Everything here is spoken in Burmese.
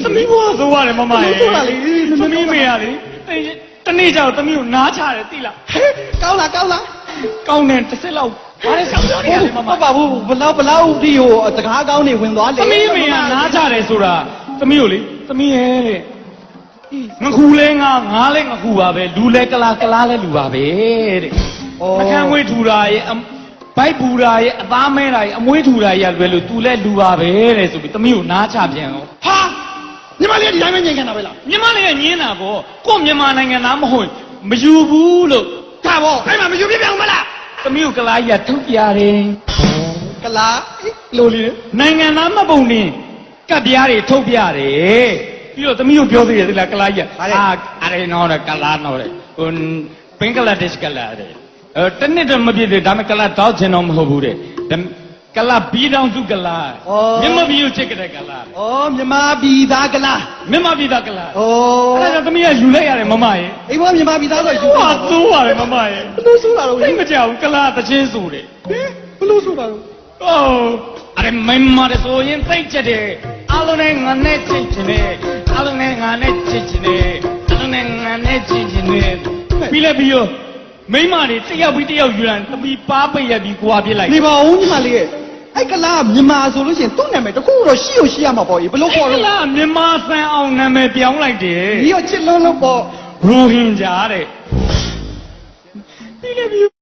သမီးဘွားဆိုရတယ်မမရဲ့သမီးမေရလေတနေ့ကျတော့သမီးကိုနားချတယ်သိလား ကောင်းလားကောင်းတယ် တစ်စက်လောက်ဘာလဲဆောင်ဆောင်နေရတယ်မမ ဟုတ်ပါဘူးဘလောက်ဒီဟိုတကားကောင်းနေဝင်သွားလေ သမီးမေကနားချတယ်ဆိုတာသမီးကိုလေသမီးရဲ့တဲ့ငခုလဲငါလဲငခုပါပဲလူလဲကလားလဲလူပါပဲတဲ့နှကန်းမွေးထူတာရဲ့ဘိုက်ပူတာရဲ့အသားမဲတာရဲ့အမွေးထူတာရဲ့လွယ်လို့သူလဲလူပါပဲတဲ့ဆိုပြီးသမီးကိုနားချပြန်အောင် ဟာညီမလေးဒီတိုင်းပဲညင်ခံတာပဲလား မြန်မာနိုင်ငံညင်းတာပေါ့ကို့မြန်မာနိုင်ငံသားမဟုတ်မယူဘူးလို့ ဒါပေါ့အဲ့မှာမယူပြပြအောင်မလား သမီးကိုကလားကြီးကထုတ်ပြတယ် ကလားလိုလီ နိုင်ငံသားမပုံနေကပ်ပြားတွေထုတ်ပြတယ်ပြီးတော့သမီးကိုပြောသေးတယ်သလားကလားကြီးကအဲ့ဒီနော်ကလားနော်တဲ့ဟိုဘင်္ဂလားဒေ့ရှ်ကလားတဲ့တနစ်တော့မပြည့်သေးဒါပေမဲ့ကလားတောက်ချင်တော့မဟုတ်ဘူးတဲ့ကလားဘီတောင်စုကလားမြန်မာပြည်ကိုချစ်ကြတဲ့ကလား ဩမြန်မာပြည်သားကလား မြန်မာပြည်သားကလား ဩ အဲ့ဒါသမီးကယူလိုက်ရတယ်မမရဲ့ အိမ်မမြန်မာပြည်သားဆိုယူ ဟာသိုးပါတယ်မမရဲ့ ဘလို့ဆိုတာတော့ သိမကြောက်ကလားတချင်းဆိုတယ် ဘလို့ဆိုတာတော့ အဲ့မင်းမရဆိုရင်သိချက်တယ်အလုံးနဲ့ငါနဲ့ချစ်ချင်တယ်အလုံးနဲ့ငါနဲ့ချစ်ချင်တယ်အလုံးနဲ့ငါနဲ့ချစ်ချင်တယ်ပြီးလဲပြီးရောမိမတွေတယောက်ပြီးတယောက်ယူလာသမီးပါပိတ်ရပြီးကွာပြစ်လိုက် နေပါဦးညီမလေးရဲ့အဲ့ကလားမြန်မာဆိုလို့ရှိရင်သူ့နာမည်တခုတော့ရှိရမှာပေါ့ကြီးဘလို့ခေါ် က လို့ လားမြန်မာစံအောင်နာမည်ပြောင်းလိုက်တယ် ဒီရောချစ်လုံးလို့ပေါ့ ရိုဟင်ဂျာတဲ့ပြီးလဲပြီး